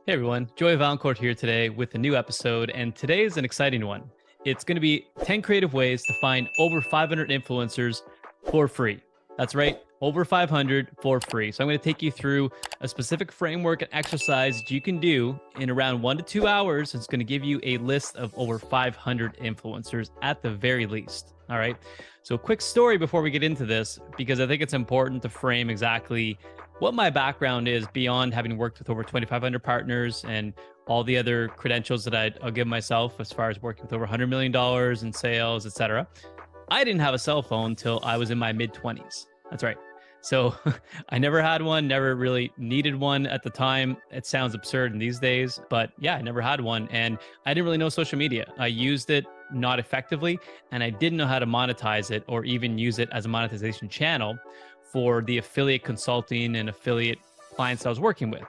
Hey everyone, Joey Valancourt here today with a new episode, and today is an exciting one. It's going to be 10 creative ways to find over 500 influencers for free. That's right, over 500 for free. So I'm going to take you through a specific framework and exercise that you can do in around 1 to 2 hours. It's going to give you a list of over 500 influencers at the very least. All right. So, a quick story before we get into this, because I think it's important to frame exactly what my background is beyond having worked with over 2,500 partners and all the other credentials that I'll give myself as far as working with over $100 million in sales, etc. I didn't have a cell phone until I was in my mid 20s. That's right. So I never had one, never really needed one at the time. It sounds absurd in these days, but yeah, I never had one. And I didn't really know social media. I used it not effectively, and I didn't know how to monetize it or even use it as a monetization channel for the affiliate consulting and affiliate clients I was working with.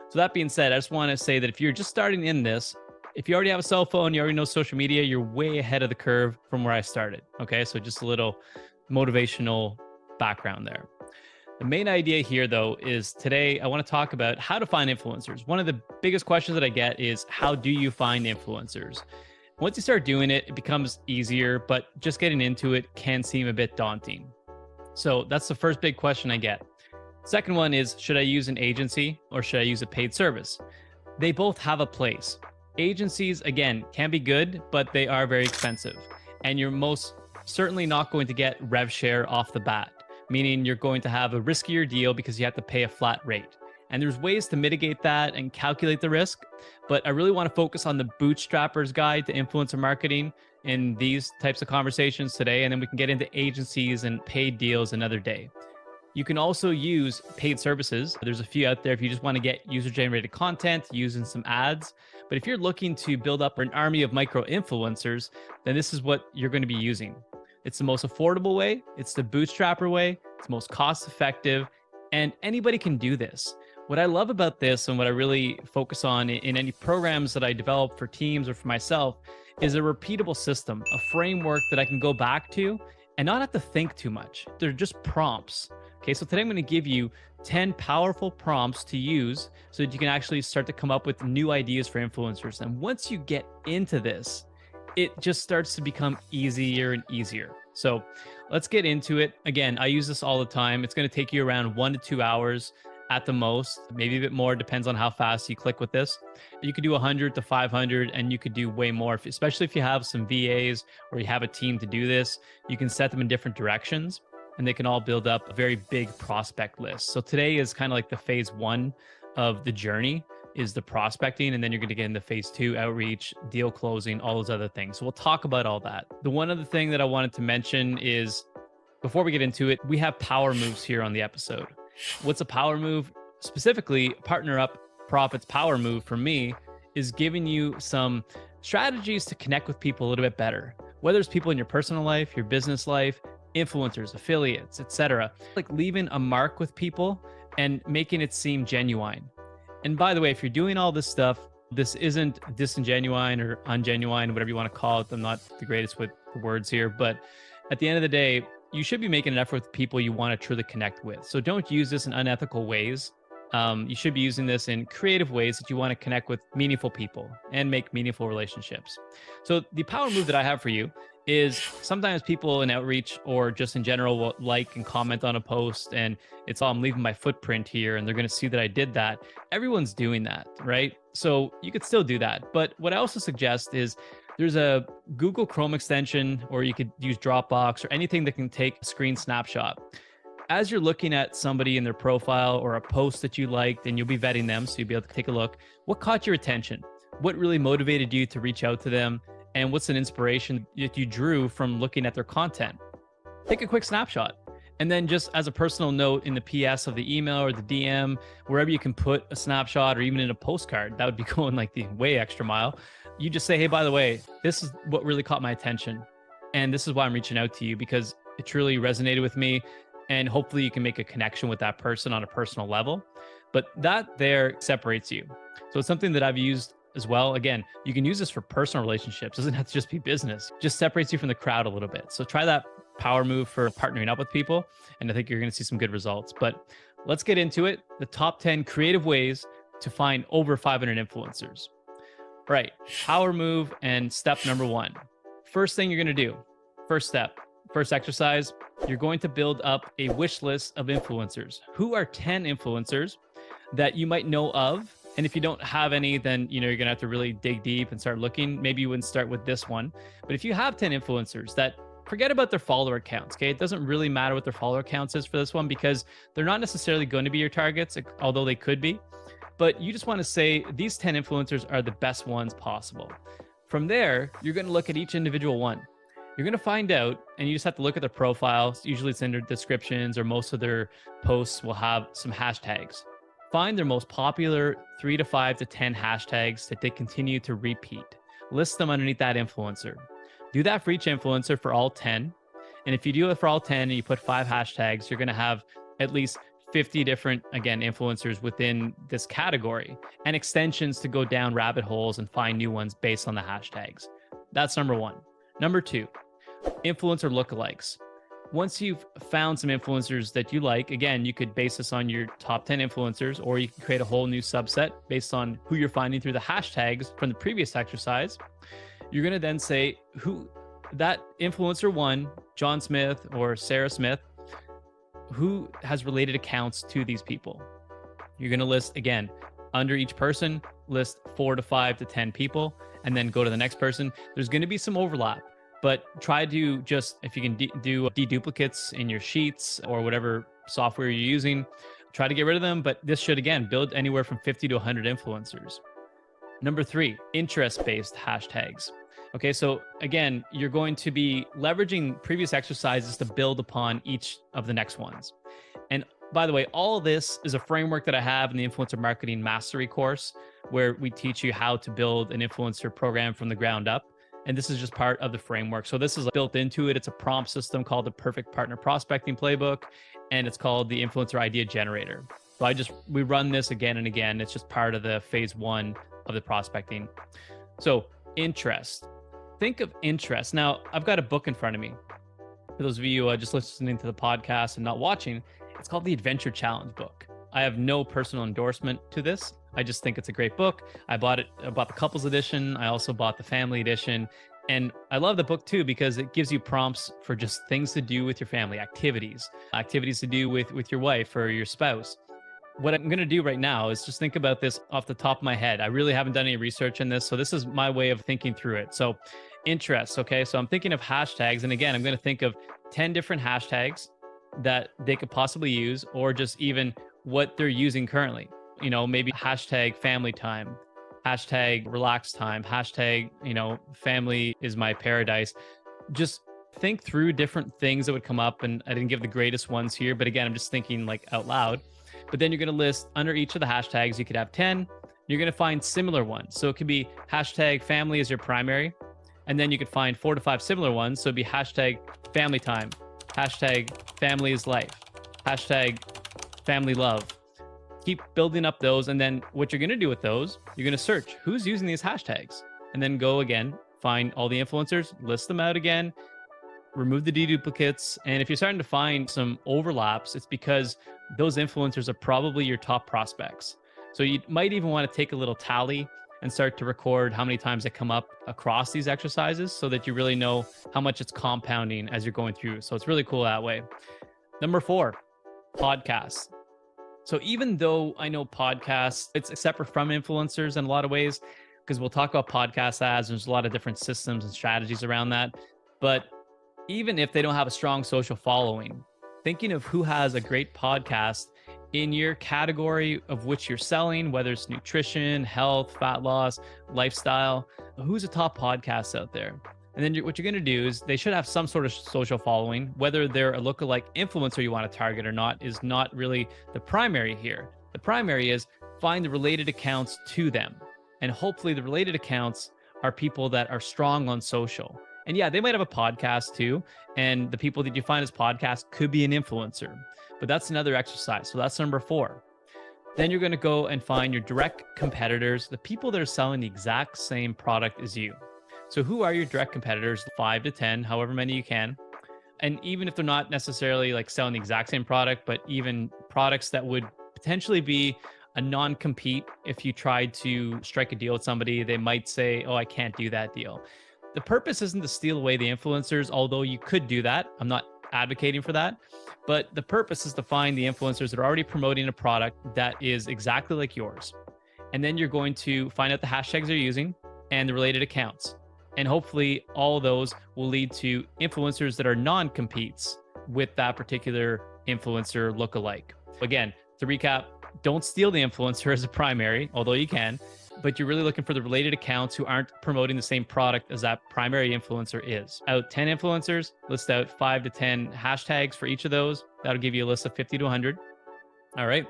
So that being said, I just want to say that if you're just starting in this, if you already have a cell phone, you already know social media, you're way ahead of the curve from where I started. Okay. So just a little motivational background there. The main idea here, though, is today I want to talk about how to find influencers. One of the biggest questions that I get is, how do you find influencers? Once you start doing it, it becomes easier, but just getting into it can seem a bit daunting. So that's the first big question I get. Second one is, should I use an agency or should I use a paid service? They both have a place. Agencies, again, can be good, but they are very expensive. And you're most certainly not going to get rev share off the bat, meaning you're going to have a riskier deal because you have to pay a flat rate. And there's ways to mitigate that and calculate the risk, but I really want to focus on the bootstrapper's guide to influencer marketing in these types of conversations today, and then we can get into agencies and paid deals another day. You can also use paid services. There's a few out there if you just want to get user-generated content using some ads. But if you're looking to build up an army of micro influencers, then this is what you're going to be using. It's the most affordable way. It's the bootstrapper way. It's most cost effective, and anybody can do this. What I love about this and what I really focus on in any programs that I develop for teams or for myself is a repeatable system, a framework that I can go back to and not have to think too much. They're just prompts. Okay, so today I'm going to give you 10 powerful prompts to use so that you can actually start to come up with new ideas for influencers. And once you get into this, it just starts to become easier and easier. So let's get into it. Again, I use this all the time. It's going to take you around 1 to 2 hours at the most, maybe a bit more, depends on how fast you click with this. You could do 100 to 500 and you could do way more, especially if you have some VAs or you have a team to do this. You can set them in different directions and they can all build up a very big prospect list. So today is kind of like the phase one of the journey is the prospecting, and then you're going to get into phase two, outreach, deal closing, all those other things. So we'll talk about all that. The one other thing that I wanted to mention is, before we get into it, we have power moves here on the episode. What's a power move? Specifically, Partner Up Profits power move for me is giving you some strategies to connect with people a little bit better, whether it's people in your personal life, your business life, influencers, affiliates, etc. Like leaving a mark with people and making it seem genuine. And by the way, if you're doing all this stuff, this isn't disingenuine or ungenuine, whatever you want to call it. I'm not the greatest with words here, but at the end of the day, you should be making an effort with people you want to truly connect with. So don't use this in unethical ways. You should be using this in creative ways that you want to connect with meaningful people and make meaningful relationships. So the power move that I have for you is, sometimes people in outreach or just in general will like and comment on a post and it's all, I'm leaving my footprint here and they're going to see that I did that. Everyone's doing that, right? So you could still do that. But what I also suggest is there's a Google Chrome extension, or you could use Dropbox or anything that can take a screen snapshot. As you're looking at somebody in their profile or a post that you liked, and you'll be vetting them, so you'll be able to take a look. What caught your attention? What really motivated you to reach out to them? And what's an inspiration that you drew from looking at their content? Take a quick snapshot. And then just as a personal note in the PS of the email or the DM, wherever you can put a snapshot or even in a postcard, that would be going like the way extra mile. You just say, hey, by the way, this is what really caught my attention. And this is why I'm reaching out to you, because it truly resonated with me. And hopefully you can make a connection with that person on a personal level. But that there separates you. So it's something that I've used as well. Again, you can use this for personal relationships. It doesn't have to just be business. Just separates you from the crowd a little bit. So try that power move for partnering up with people. And I think you're going to see some good results. But let's get into it. The top 10 creative ways to find over 500 influencers. All right, power move and step number one. First thing you're going to do, first step, first exercise, you're going to build up a wish list of influencers. Who are 10 influencers that you might know of? And if you don't have any, then you're going to have to really dig deep and start looking. Maybe you wouldn't start with this one. But if you have 10 influencers that forget about their follower accounts, okay? It doesn't really matter what their follower accounts is for this one because they're not necessarily going to be your targets, although they could be. But you just want to say these 10 influencers are the best ones possible. From there, you're going to look at each individual one. You're going to find out, and you just have to look at their profiles. Usually it's in their descriptions, or most of their posts will have some hashtags. Find their most popular 3 to 5 to 10 hashtags that they continue to repeat. List them underneath that influencer. Do that for each influencer for all 10. And if you do it for all 10 and you put 5 hashtags, you're going to have at least 50 different, again, influencers within this category and extensions to go down rabbit holes and find new ones based on the hashtags. That's number one. Number two, influencer lookalikes. Once you've found some influencers that you like, again, you could base this on your top 10 influencers, or you can create a whole new subset based on who you're finding through the hashtags from the previous exercise. You're going to then say who that influencer one, John Smith or Sarah Smith, who has related accounts to these people. You're going to list, again, under each person, list 4 to 5 to 10 people, and then go to the next person. There's going to be some overlap, but try to just, if you can do deduplicates in your sheets or whatever software you're using, try to get rid of them. But this should, again, build anywhere from 50 to 100 influencers. Number 3, interest-based hashtags. Okay, so again, you're going to be leveraging previous exercises to build upon each of the next ones. And by the way, all of this is a framework that I have in the Influencer Marketing Mastery course, where we teach you how to build an influencer program from the ground up. And this is just part of the framework. So this is built into it. It's a prompt system called the Perfect Partner Prospecting Playbook, and it's called the Influencer Idea Generator. So we run this again and again. It's just part of the phase 1 of the prospecting. So interest. Think of interest. Now, I've got a book in front of me. For those of you just listening to the podcast and not watching, it's called the Adventure Challenge book. I have no personal endorsement to this. I just think it's a great book. I bought the couples edition. I also bought the family edition. And I love the book too, because it gives you prompts for just things to do with your family, activities to do with your wife or your spouse. What I'm going to do right now is just think about this off the top of my head. I really haven't done any research in this, so this is my way of thinking through it. So interests, okay? So I'm thinking of hashtags, and again, I'm going to think of 10 different hashtags that they could possibly use, or just even what they're using currently. Maybe hashtag family time, hashtag relax time, hashtag, family is my paradise. Just think through different things that would come up, and I didn't give the greatest ones here, but again, I'm just thinking like out loud. But then you're going to list under each of the hashtags, you could have 10. You're going to find similar ones. So it could be hashtag family is your primary. And then you could find 4 to 5 similar ones. So it'd be hashtag family time, hashtag family is life, hashtag family love. Keep building up those. And then what you're going to do with those, you're going to search who's using these hashtags, and then go again, find all the influencers, list them out again, remove the deduplicates. And if you're starting to find some overlaps, it's because those influencers are probably your top prospects. So you might even want to take a little tally and start to record how many times they come up across these exercises, so that you really know how much it's compounding as you're going through. So it's really cool that way. Number 4, podcasts. So even though I know podcasts, it's separate from influencers in a lot of ways, because we'll talk about podcast ads. There's a lot of different systems and strategies around that. But even if they don't have a strong social following, thinking of who has a great podcast in your category of which you're selling, whether it's nutrition, health, fat loss, lifestyle, who's a top podcast out there? And then what you're going to do is they should have some sort of social following. Whether they're a lookalike influencer you want to target or not is not really the primary here. The primary is find the related accounts to them. And hopefully the related accounts are people that are strong on social. And yeah, they might have a podcast too. And the people that you find as podcasts could be an influencer. But that's another exercise. So that's number 4. Then you're going to go and find your direct competitors, the people that are selling the exact same product as you. So who are your direct competitors? 5 to 10, however many you can. And even if they're not necessarily like selling the exact same product, but even products that would potentially be a non-compete. If you tried to strike a deal with somebody, they might say, oh, I can't do that deal. The purpose isn't to steal away the influencers, although you could do that. I'm not advocating for that. But the purpose is to find the influencers that are already promoting a product that is exactly like yours. And then you're going to find out the hashtags they're using and the related accounts. And hopefully all of those will lead to influencers that are non-competes with that particular influencer lookalike. Again, to recap, don't steal the influencer as a primary, although you can, but you're really looking for the related accounts who aren't promoting the same product as that primary influencer is. Out 10 influencers, list out 5 to 10 hashtags for each of those. That'll give you a list of 50 to 100. All right.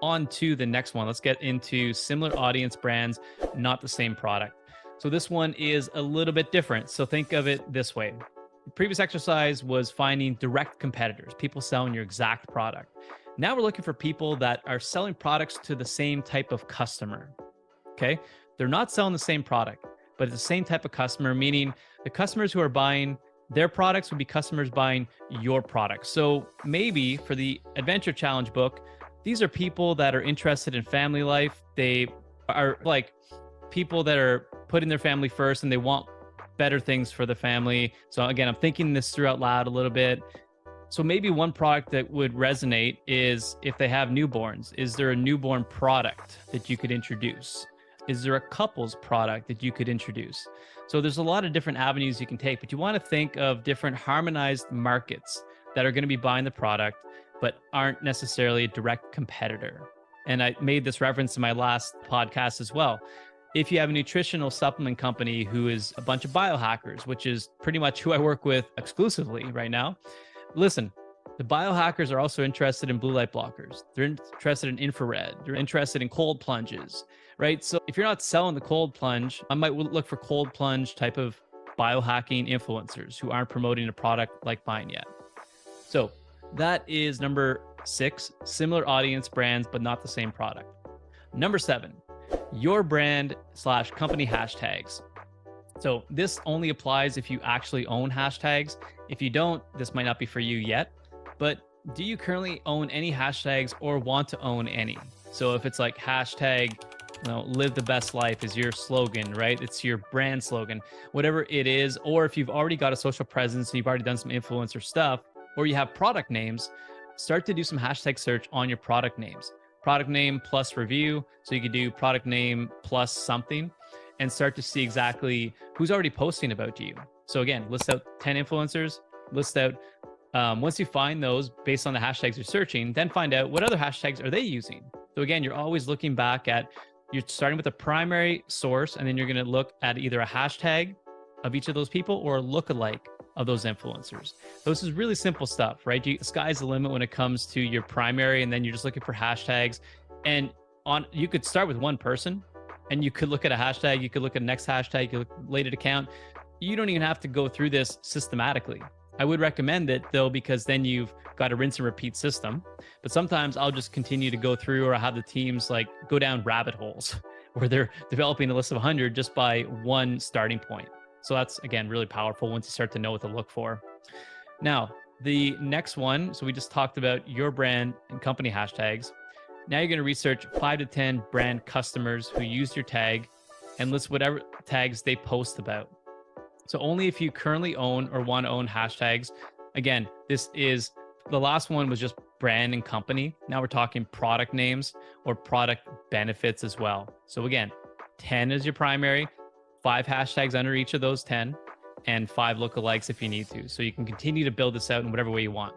On to the next one. Let's get into similar audience brands, not the same product. So this one is a little bit different. So think of it this way. The previous exercise was finding direct competitors, people selling your exact product. Now we're looking for people that are selling products to the same type of customer. Okay. They're not selling the same product, but it's the same type of customer, meaning the customers who are buying their products would be customers buying your product. So maybe for the Adventure Challenge book, these are people that are interested in family life. They are like people that are putting their family first and they want better things for the family. So again, I'm thinking this through out loud a little bit. So maybe one product that would resonate is if they have newborns. Is there a newborn product that you could introduce? Is there a couples product that you could introduce? So there's a lot of different avenues you can take, but you want to think of different harmonized markets that are going to be buying the product, but aren't necessarily a direct competitor. And I made this reference in my last podcast as well. If you have a nutritional supplement company who is a bunch of biohackers, which is pretty much who I work with exclusively right now, listen, the biohackers are also interested in blue light blockers. They're interested in infrared. They're interested in cold plunges, right? So if you're not selling the cold plunge, I might look for cold plunge type of biohacking influencers who aren't promoting a product like mine yet. So that is number 6, similar audience brands, but not the same product. Number 7, your brand / company hashtags. So this only applies if you actually own hashtags. If you don't, this might not be for you yet, but do you currently own any hashtags or want to own any? So if it's like hashtag, live the best life is your slogan, right? It's your brand slogan, whatever it is. Or if you've already got a social presence and you've already done some influencer stuff, or you have product names, start to do some hashtag search on your product names. Product name plus review. So you could do product name plus something and start to see exactly who's already posting about you. So again, list out 10 influencers, list out, once you find those based on the hashtags you're searching, then find out what other hashtags are they using. So again, you're always looking back at, you're starting with a primary source, and then you're going to look at either a hashtag of each of those people or a lookalike of those influencers. So this is really simple stuff, right? The sky's the limit when it comes to your primary, and then you're just looking for hashtags. And you could start with one person, and you could look at a hashtag, you could look at the next hashtag, you could look at related account. You don't even have to go through this systematically. I would recommend it though, because then you've got a rinse and repeat system. But sometimes I'll just continue to go through, or I have the teams like go down rabbit holes where they're developing a list of 100 just by one starting point. So that's, again, really powerful once you start to know what to look for. Now, the next one, so we just talked about your brand and company hashtags. Now you're going to research 5 to 10 brand customers who used your tag and list whatever tags they post about. So only if you currently own or want to own hashtags. Again, the last one was just brand and company. Now we're talking product names or product benefits as well. So again, 10 is your primary, 5 hashtags under each of those 10, and 5 lookalikes if you need to. So you can continue to build this out in whatever way you want.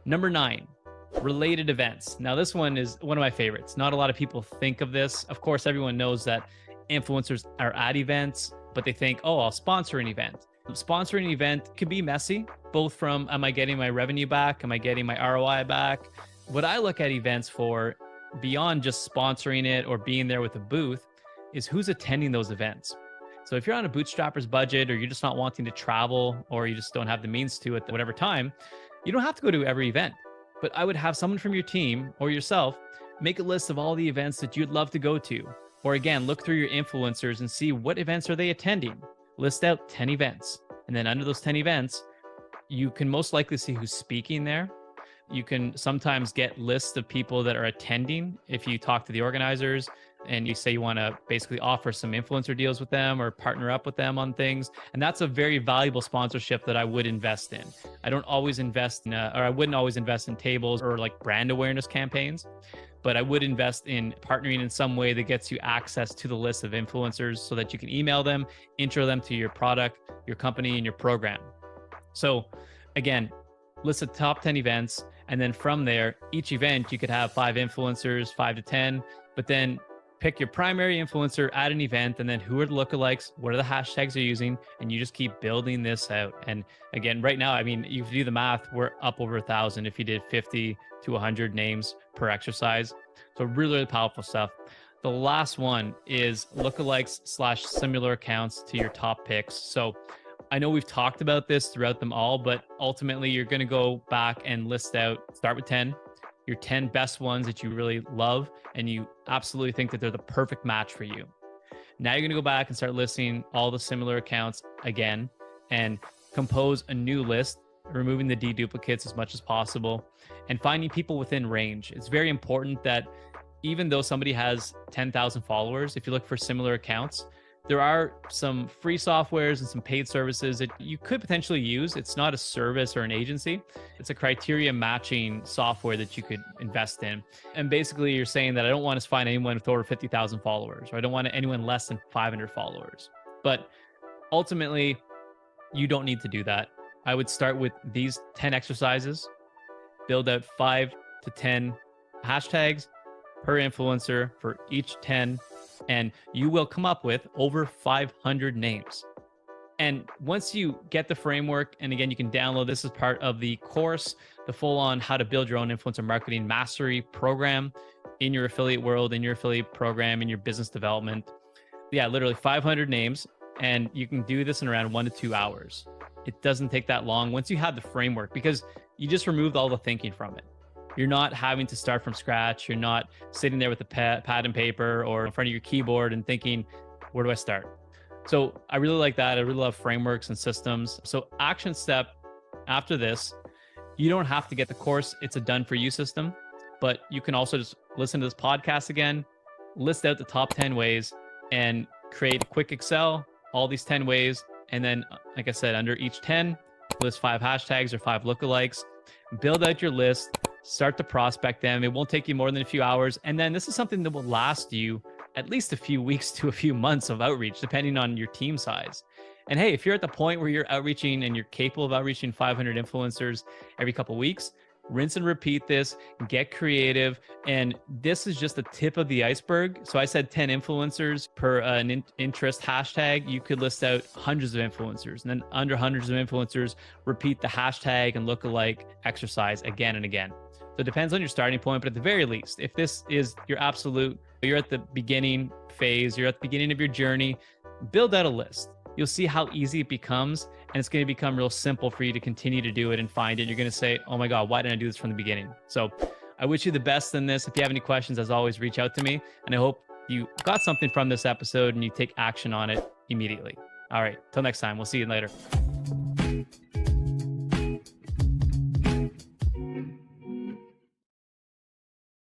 Number 9, related events. Now this one is one of my favorites. Not a lot of people think of this. Of course, everyone knows that influencers are at events, but they think, oh, I'll sponsor an event. Sponsoring an event could be messy, both from, am I getting my revenue back? Am I getting my ROI back? What I look at events for, beyond just sponsoring it or being there with a booth, is who's attending those events. So if you're on a bootstrapper's budget, or you're just not wanting to travel, or you just don't have the means to at whatever time, you don't have to go to every event. But I would have someone from your team or yourself make a list of all the events that you'd love to go to. Or again, look through your influencers and see what events are they attending. List out 10 events. And then under those 10 events, you can most likely see who's speaking there. You can sometimes get lists of people that are attending if you talk to the organizers and you say you want to basically offer some influencer deals with them or partner up with them on things. And that's a very valuable sponsorship that I would invest in. I don't always invest in, or I wouldn't always invest in tables or like brand awareness campaigns, but I would invest in partnering in some way that gets you access to the list of influencers so that you can email them, intro them to your product, your company, and your program. So again, list the top 10 events. And then from there, each event, you could have 5 influencers, 5 to 10, but then pick your primary influencer at an event. And then who are the lookalikes? What are the hashtags you're using? And you just keep building this out. And again, right now, I mean, you do the math, we're up over 1,000 if you did 50 to 100 names per exercise. So really, really powerful stuff. The last one is lookalikes / similar accounts to your top picks. So I know we've talked about this throughout them all, but ultimately you're going to go back and list out, start with 10, your 10 best ones that you really love and you absolutely think that they're the perfect match for you. Now you're going to go back and start listing all the similar accounts again and compose a new list, removing the deduplicates as much as possible and finding people within range. It's very important that even though somebody has 10,000 followers, if you look for similar accounts, there are some free softwares and some paid services that you could potentially use. It's not a service or an agency. It's a criteria matching software that you could invest in. And basically you're saying that I don't want to find anyone with over 50,000 followers, or I don't want anyone less than 500 followers. But ultimately, you don't need to do that. I would start with these 10 exercises, build out 5 to 10 hashtags per influencer for each 10, and you will come up with over 500 names. And once you get the framework, and again, you can download this as part of the course, the full-on how to build your own influencer marketing mastery program in your affiliate world, in your affiliate program, in your business development. Yeah, literally 500 names, and you can do this in around 1 to 2 hours. It doesn't take that long once you have the framework, because you just removed all the thinking from it. You're not having to start from scratch. You're not sitting there with a pad and paper or in front of your keyboard and thinking, where do I start? So I really like that. I really love frameworks and systems. So action step after this, you don't have to get the course. It's a done for you system, but you can also just listen to this podcast again, list out the top 10 ways and create a quick Excel, all these 10 ways. And then, like I said, under each 10, list 5 hashtags or 5 lookalikes, build out your list, start to prospect them. It won't take you more than a few hours. And then this is something that will last you at least a few weeks to a few months of outreach, depending on your team size. And hey, if you're at the point where you're outreaching and you're capable of outreaching 500 influencers every couple of weeks, rinse and repeat this, get creative. And this is just the tip of the iceberg. So I said 10 influencers per an interest hashtag. You could list out hundreds of influencers, and then under hundreds of influencers, repeat the hashtag and lookalike exercise again and again. So it depends on your starting point, but at the very least, if this is your absolute, you're at the beginning phase, you're at the beginning of your journey, build out a list. You'll see how easy it becomes, and it's going to become real simple for you to continue to do it and find it. You're going to say, oh my God, why didn't I do this from the beginning? So I wish you the best in this. If you have any questions, as always, reach out to me. And I hope you got something from this episode and you take action on it immediately. All right, till next time, we'll see you later.